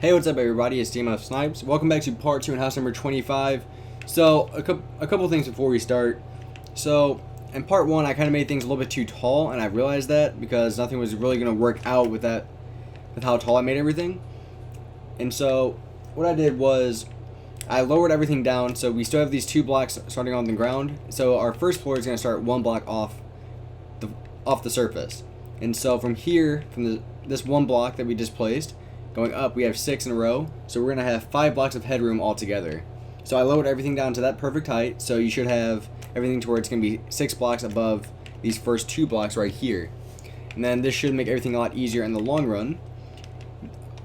Hey, what's up everybody, it's SNipEz. Welcome back to part 2 in house number 25. So, a couple things before we start. So, in part 1 I kind of made things a little bit too tall, and I realized that because nothing was really going to work out with how tall I made everything. And so, what I did was, I lowered everything down, so we still have these 2 blocks starting on the ground. So our first floor is going to start 1 block off the surface. And so from here, this 1 block that we just placed, going up, we have 6 in a row, so we're going to have 5 blocks of headroom altogether. So I lowered everything down to that perfect height, so you should have everything to where it's going to be 6 blocks above these first 2 blocks right here. And then this should make everything a lot easier in the long run.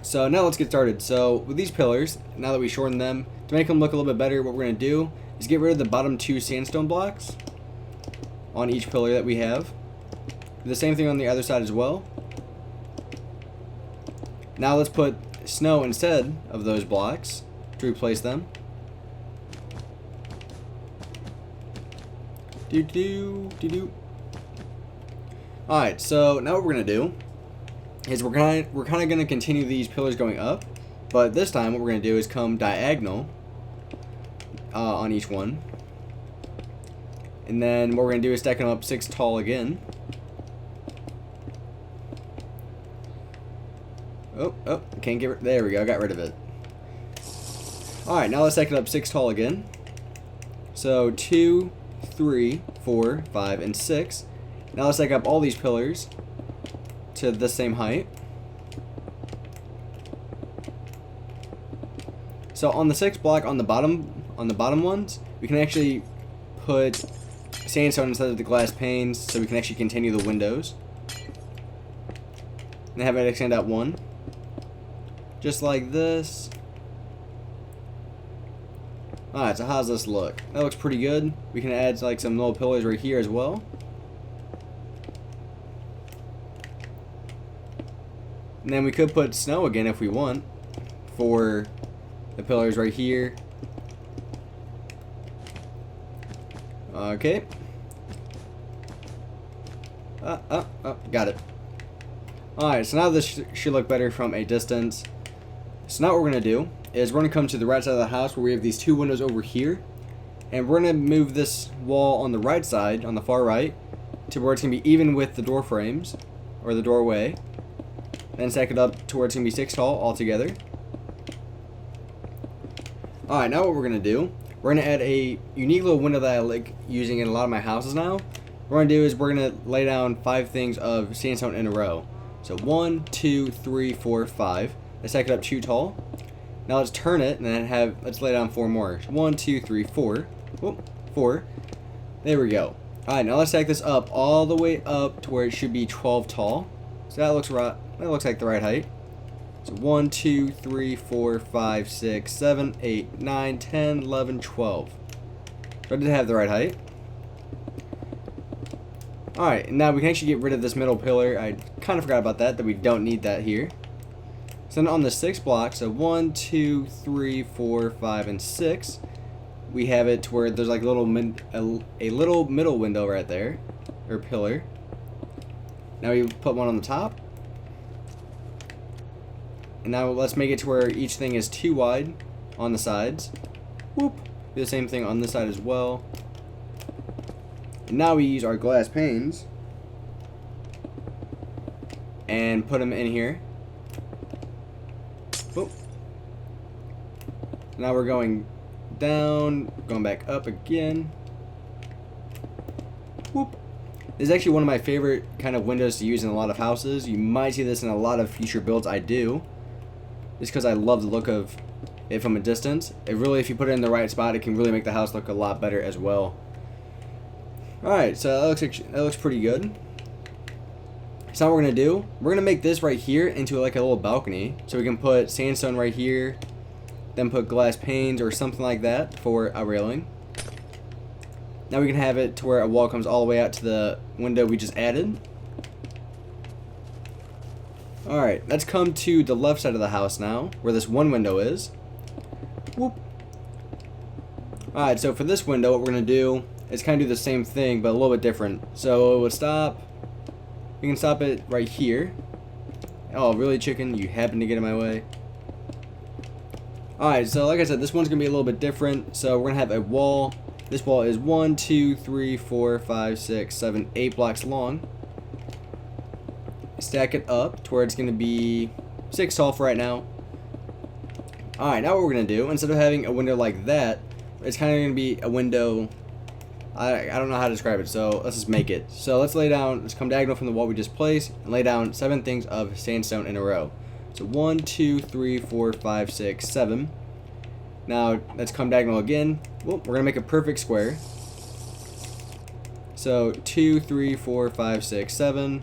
So now let's get started. So with these pillars, now that we shortened them, to make them look a little bit better, what we're going to do is get rid of the bottom 2 sandstone blocks on each pillar that we have. The same thing on the other side as well. Now let's put snow instead of those blocks to replace them. Alright, so now what we're going to do is we're kind of going to continue these pillars going up, but this time what we're going to do is come diagonal on each one. And then what we're going to do is stack them up 6 tall again. Oh, can't get rid. There we go, I got rid of it. Alright, now let's stack it up 6 tall again. So 2, 3, 4, 5, and 6. Now let's stack up all these pillars to the same height. So on the 6th block on the bottom ones, we can actually put sandstone instead of the glass panes, so we can actually continue the windows. And have it extend out 1. Just like this. Alright, so how's this look? That looks pretty good. We can add like some little pillars right here as well. And then we could put snow again if we want for the pillars right here. Okay. Got it. Alright, so now this should look better from a distance. So now what we're going to do is we're going to come to the right side of the house where we have these 2 windows over here. And we're going to move this wall on the right side, on the far right, to where it's going to be even with the door frames, or the doorway. Then stack it up to where it's going to be 6 tall altogether. Alright, now what we're going to do, we're going to add a unique little window that I like using in a lot of my houses now. What we're going to do is we're going to lay down 5 things of sandstone in a row. So 1, 2, 3, 4, 5. Let's stack it up 2 tall. Now let's turn it and then let's lay down 4 more. 1, 2, 3, 4. Whoop, 4. There we go. Alright, now let's stack this up all the way up to where it should be 12 tall. So that looks right. That looks like the right height. So 1, 2, 3, 4, 5, 6, 7, 8, 9, 10, 11, 12. So I did have the right height. Alright, now we can actually get rid of this middle pillar. I kind of forgot about that we don't need that here. So then on the 6th block, so 1, 2, 3, 4, 5, and 6, we have it to where there's like a little middle window right there, or pillar. Now we put one on the top. And now let's make it to where each thing is 2 wide on the sides. Whoop. Do the same thing on this side as well. And now we use our glass panes and put them in here. Whoop. Now we're going down, going back up again. Whoop. This is actually one of my favorite kind of windows to use in a lot of houses. You might see this in a lot of future builds I do. Just because I love the look of it from a distance. It really, if you put it in the right spot, it can really make the house look a lot better as well. Alright, so that looks pretty good. So now what we're going to do, we're going to make this right here into like a little balcony. So we can put sandstone right here, then put glass panes or something like that for a railing. Now we can have it to where a wall comes all the way out to the window we just added. Alright, let's come to the left side of the house now, where this one window is. Whoop. Alright, so for this window, what we're going to do is kind of do the same thing, but a little bit different. So we'll stop. We can stop it right here. Oh, really, chicken? You happen to get in my way. Alright, so like I said, this one's going to be a little bit different. So we're going to have a wall. This wall is 1, 2, 3, 4, 5, 6, 7, 8 blocks long. Stack it up to where it's going to be 6 tall for right now. Alright, now what we're going to do, instead of having a window like that, it's kind of going to be a window. I don't know how to describe it, so let's just make it. So let's come diagonal from the wall we just placed, and lay down 7 things of sandstone in a row. So 1, 2, 3, 4, 5, 6, 7. Now let's come diagonal again. Well, we're gonna make a perfect square. So 2, 3, 4, 5, 6, 7.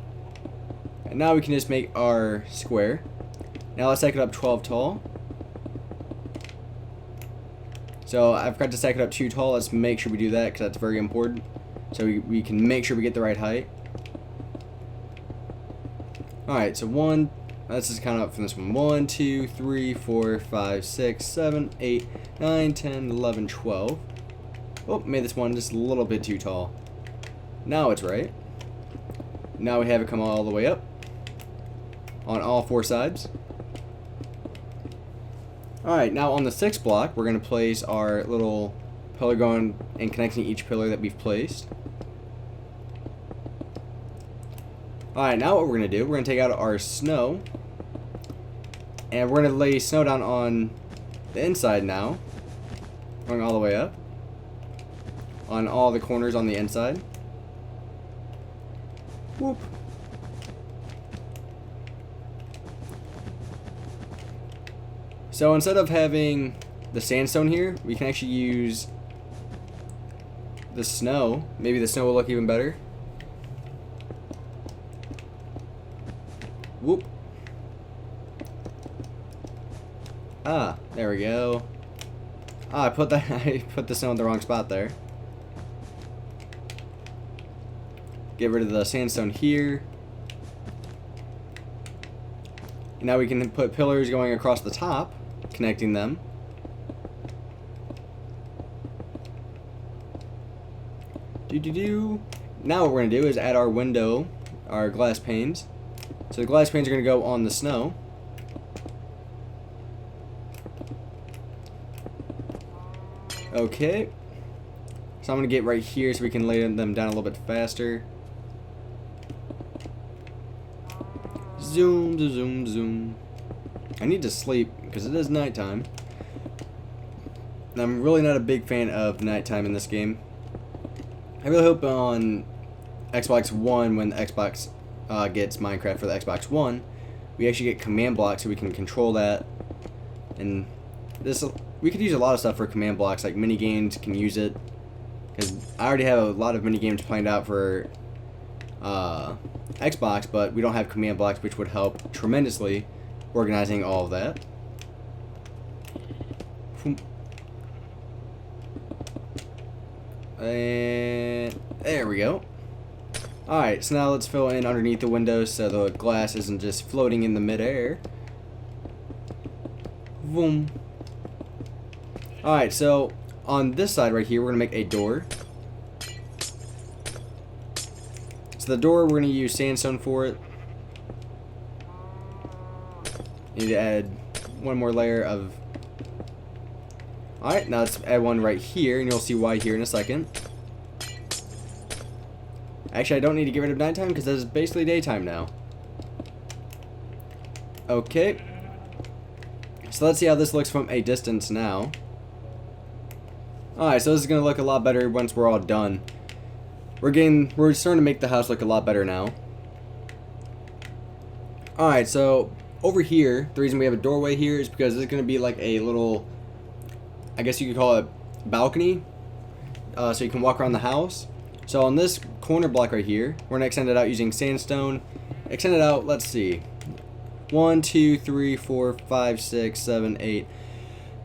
And now we can just make our square. Now let's stack it up 12 tall. So I forgot to stack it up 2 tall. Let's make sure we do that because that's very important. So we can make sure we get the right height. Alright, so 1. Let's just count up from this one. 1, 2, 3, 4, 5, 6, 7, 8, 9, 10, 11, 12. Oh, made this one just a little bit too tall. Now it's right. Now we have it come all the way up on all 4 sides. Alright, now on the 6th block, we're going to place our little pillar going and connecting each pillar that we've placed. Alright, now what we're going to do, we're going to take out our snow. And we're going to lay snow down on the inside now. Going all the way up. On all the corners on the inside. Whoop. So instead of having the sandstone here, we can actually use the snow. Maybe the snow will look even better. Whoop. Ah, there we go. Ah, I put the snow in the wrong spot there. Get rid of the sandstone here. And now we can put pillars going across the top, connecting them. Now what we're going to do is add our window, our glass panes. So the glass panes are going to go on the snow. Okay. So I'm going to get right here so we can lay them down a little bit faster. Zoom, zoom, zoom. I need to sleep because it is nighttime. And I'm really not a big fan of nighttime in this game. I really hope on Xbox One, when the Xbox gets Minecraft for the Xbox One, we actually get command blocks so we can control that. And this, we could use a lot of stuff for command blocks, like mini games can use it. Because I already have a lot of mini games planned out for Xbox, but we don't have command blocks, which would help tremendously organizing all of that. And there we go. Alright, so now let's fill in underneath the windows so the glass isn't just floating in the midair. Boom. Alright, so on this side right here, we're going to make a door. So the door, we're going to use sandstone for it. Need to add one more layer of... Alright, now let's add one right here, and you'll see why here in a second. Actually, I don't need to get rid of nighttime because this is basically daytime now. Okay. So let's see how this looks from a distance now. Alright, so this is going to look a lot better once we're all done. We're starting to make the house look a lot better now. Alright, so over here, the reason we have a doorway here is because this is going to be like a little, I guess you could call it balcony. So you can walk around the house. So on this corner block right here, we're going to extend it out using sandstone. Extend it out, let's see. 1, 2, 3, 4, 5, 6, 7, 8,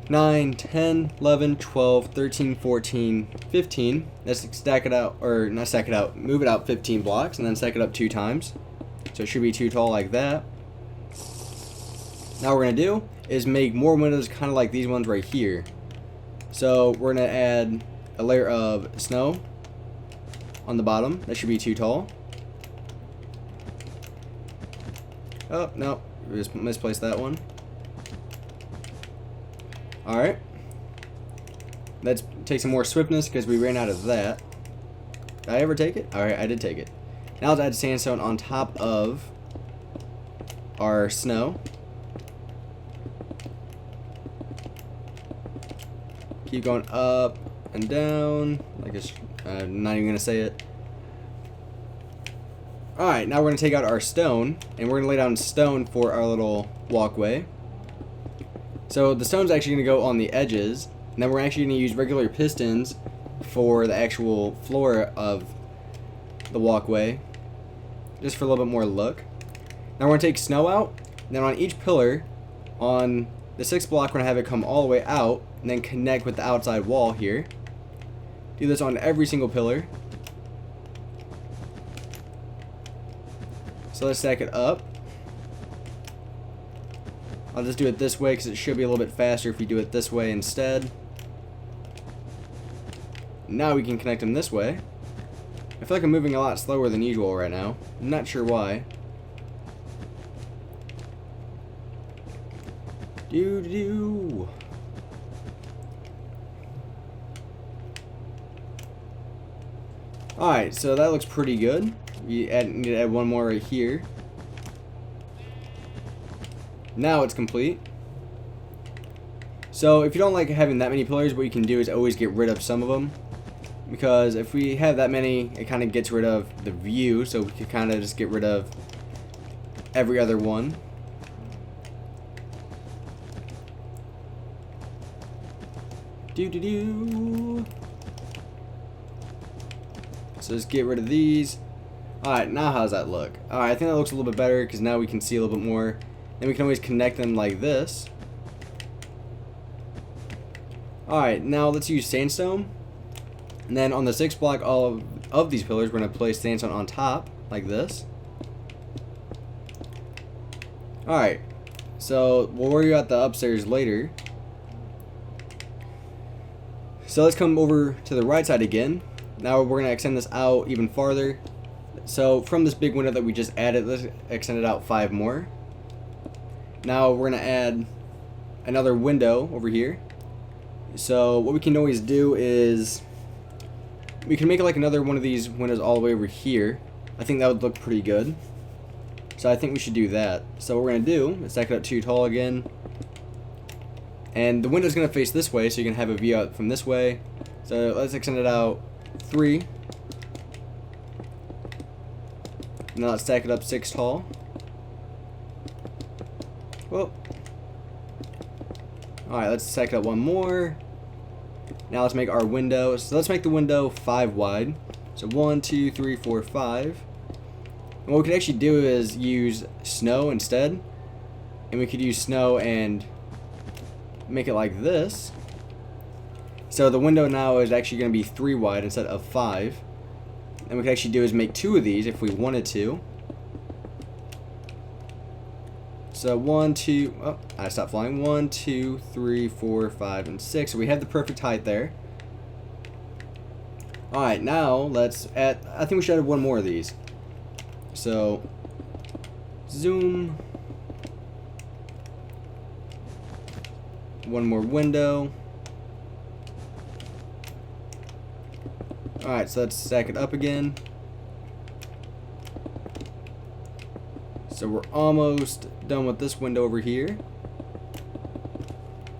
9, 10, 11, 12, 13, 14, 15. Let's stack it out, or not stack it out, move it out 15 blocks and then stack it up 2 times. So it should be too tall like that. Now what we're going to do is make more windows kind of like these ones right here. So we're going to add a layer of snow on the bottom. That should be too tall. Oh, no. We just misplaced that one. Alright. Let's take some more swiftness because we ran out of that. Did I ever take it? Alright, I did take it. Now let's add sandstone on top of our snow. Keep going up and down. I'm not even going to say it. Alright, now we're going to take out our stone, and we're going to lay down stone for our little walkway. So the stone's actually going to go on the edges, and then we're actually going to use regular pistons for the actual floor of the walkway, just for a little bit more look. Now we're going to take snow out, and then on each pillar, on the 6th block, we're going to have it come all the way out, and then connect with the outside wall here. Do this on every single pillar. So let's stack it up. I'll just do it this way because it should be a little bit faster if we do it this way instead. Now we can connect them this way. I feel like I'm moving a lot slower than usual right now. I'm not sure why. Doo-doo. Alright, so that looks pretty good. We need to add one more right here. Now it's complete. So if you don't like having that many pillars, what you can do is always get rid of some of them. Because if we have that many, it kind of gets rid of the view. So we can kind of just get rid of every other one. Doo-doo-doo. So just get rid of these. Alright, now how's that look? Alright, I think that looks a little bit better because now we can see a little bit more. Then we can always connect them like this. Alright, now let's use sandstone. And then on the 6th block of these pillars, we're going to place sandstone on top, like this. Alright, so we'll worry about the upstairs later. So let's come over to the right side again. Now we're going to extend this out even farther. So from this big window that we just added, let's extend it out 5 more. Now we're going to add another window over here. So what we can always do is we can make like another one of these windows all the way over here. I think that would look pretty good. So I think we should do that. So what we're going to do is stack it up too tall again. And the window's going to face this way, so you can have a view out from this way. So let's extend it out 3. Now let's stack it up 6 tall. Whoa. Alright, let's stack it up 1 more. Now let's make our window. So let's make the window 5 wide. So 1, 2, 3, 4, 5. And what we could actually do is use snow instead. And we could use snow and make it like this. So the window now is actually going to be 3 wide instead of 5. And we could actually do is make 2 of these if we wanted to. So 1, 2, oh, I stopped flying. 1, 2, 3, 4, 5, and 6. So we have the perfect height there. Alright, now let's add, I think we should add 1 more of these. So, zoom. 1 more window. Alright, so let's stack it up again. So we're almost done with this window over here.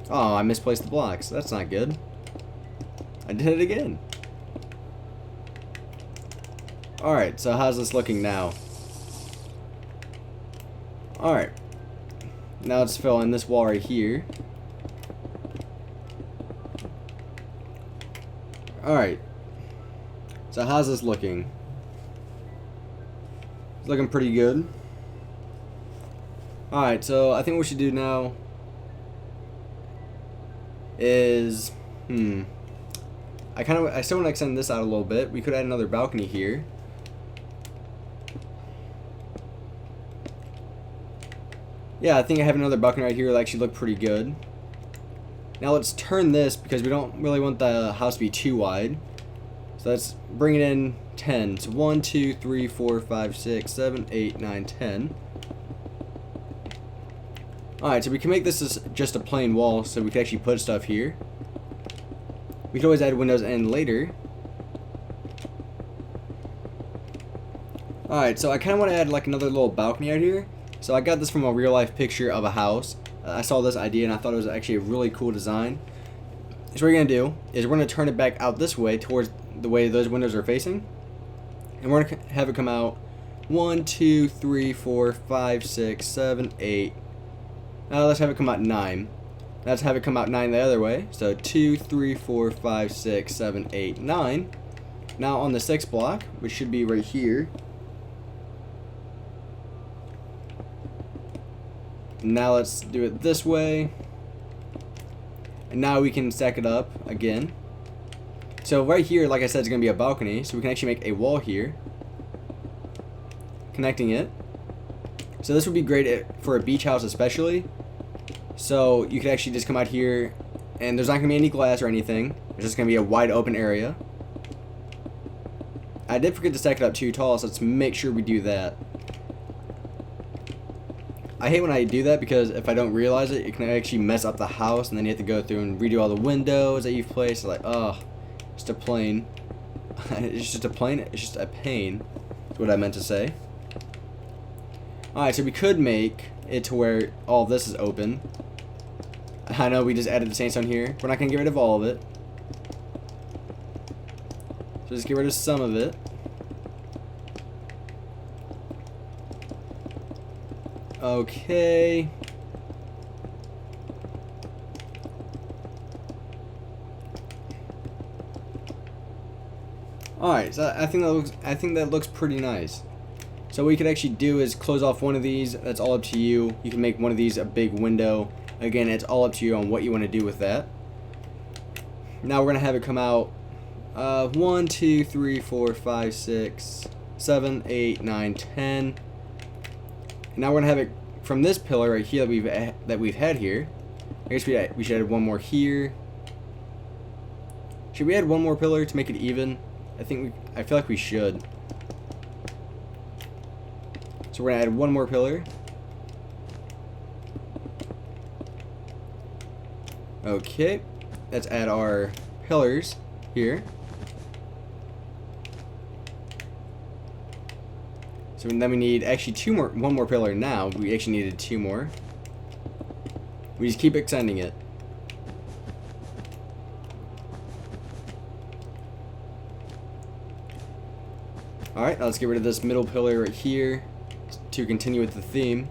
Oh, I misplaced the blocks. That's not good. I did it again. Alright, so how's this looking now? Alright. Now let's fill in this wall right here. Alright. So how's this looking? It's looking pretty good. Alright, so I think what we should do now is I still want to extend this out a little bit. We could add another balcony here. Yeah, I think I have another balcony right here that actually look pretty good. Now let's turn this because we don't really want the house to be too wide. So let's bring it in 10. So 1, 2, 3, 4, 5, 6, 7, 8, 9, 10. Alright, so we can make this as just a plain wall so we can actually put stuff here. We can always add windows in later. Alright, so I kind of want to add like another little balcony out here. So I got this from a real life picture of a house. I saw this idea and I thought it was actually a really cool design. So what we're going to do is we're going to turn it back out this way towards the way those windows are facing. And we're going to have it come out 1, 2, 3, 4, 5, 6, 7, 8. Now let's have it come out 9. Let's have it come out 9 the other way. So 2, 3, 4, 5, 6, 7, 8, 9. Now on the 6th block, which should be right here. Now let's do it this way. And now we can stack it up again. So right here, like I said, is going to be a balcony. So we can actually make a wall here, connecting it. So this would be great for a beach house especially. So you could actually just come out here and there's not going to be any glass or anything. It's just going to be a wide open area. I did forget to stack it up too tall, so let's make sure we do that. I hate when I do that because if I don't realize it, it can actually mess up the house and then you have to go through and redo all the windows that you've placed. Like, oh, just a plane. It's just a plane. It's just a pain. That's what I meant to say. Alright, so we could make it to where all of this is open. I know we just added the sandstone here. We're not going to get rid of all of it. So just get rid of some of it. Okay. Alright, so I think that looks pretty nice. So what you could actually do is close off one of these. That's all up to you. You can make one of these a big window. Again, it's all up to you on what you want to do with that. Now we're going to have it come out 1, 2, 3, 4, 5, 6, 7, 8, 9, 10. Now we're gonna have it from this pillar right here that we've had here. I guess we should add one more here. Should we add one more pillar to make it even? I feel like we should. So we're gonna add one more pillar. Okay, let's add our pillars here. So then we need actually one more pillar now. We actually needed 2 more. We just keep extending it. Alright, now let's get rid of this middle pillar right here to continue with the theme.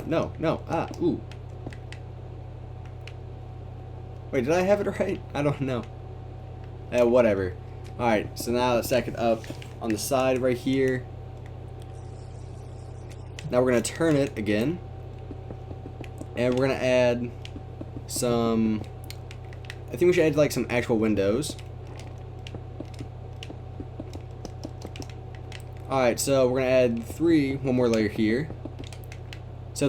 No, ooh. Wait, did I have it right? I don't know. Whatever. Alright, so now let's stack it up on the side right here. Now we're going to turn it again. And we're going to add some... I think we should add like some actual windows. Alright, so we're going to add one more layer here. So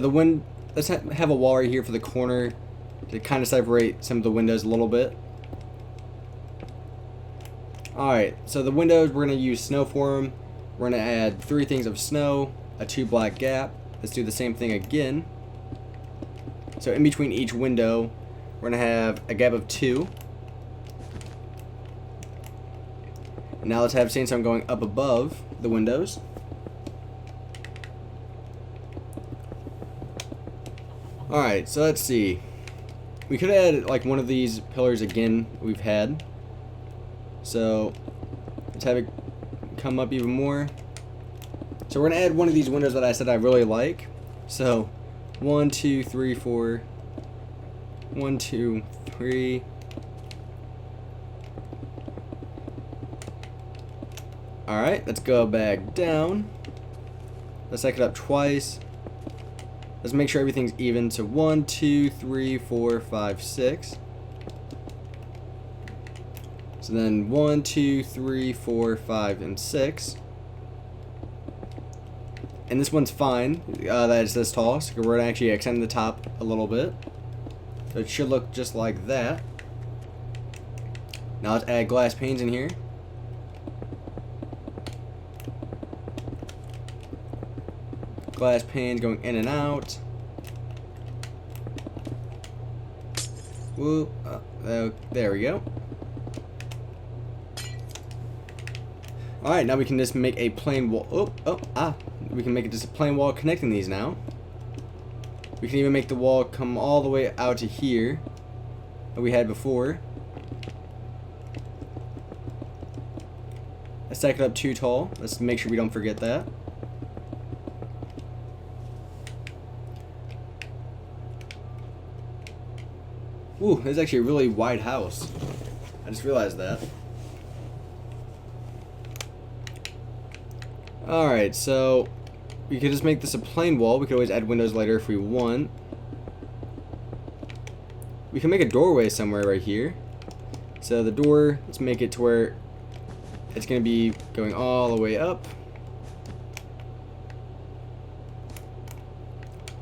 let's have a wall right here for the corner to kind of separate some of the windows a little bit. Alright, so the windows, we're going to use snow for them. We're going to add 3 things of snow, a 2 black gap. Let's do the same thing again. So in between each window, we're going to have a gap of 2. And now let's have sandstone going up above the windows. Alright, so let's see. We could add like one of these pillars again we've had. So let's have it come up even more. So we're going to add one of these windows that I said I really like. So 1, 2, 3, 4. 1, 2, 3. Alright, let's go back down. Let's stack it up twice. Let's make sure everything's even. So 1, 2, 3, 4, 5, 6. So then 1, 2, 3, 4, 5, and 6. And this one's fine. That is this tall. So we're going to actually extend the top a little bit. So it should look just like that. Now let's add glass panes in here. glass panes going in and out. Whoop. There we go. Alright, now we can just make a plain wall. We can make it just a plain wall connecting these now. We can even make the wall come all the way out to here that we had before. I stack it up too tall. Let's make sure we don't forget that. Ooh, this is actually a really wide house. I just realized that. Alright, so we could just make this a plain wall. We could always add windows later if we want. We can make a doorway somewhere right here. So the door, let's make it to where it's going to be going all the way up.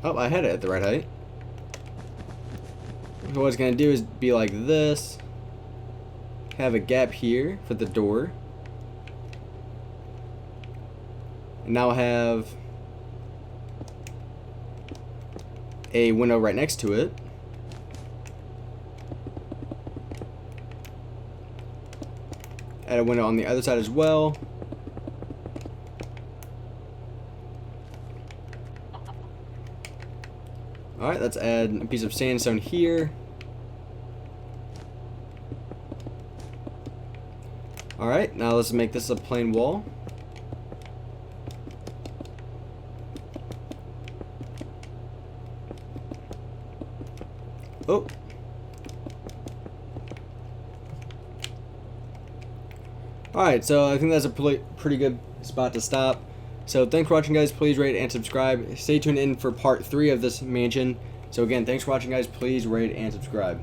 Oh, I had it at the right height. So what it's going to do is be like this. Have a gap here for the door. And now have a window right next to it. Add a window on the other side as well. Alright, let's add a piece of sandstone here. Alright, now let's make this a plain wall. Oh. Alright, so I think that's a pretty good spot to stop. So thanks for watching, guys. Please rate and subscribe. Stay tuned in for part 3 of this mansion. So again, thanks for watching, guys. Please rate and subscribe.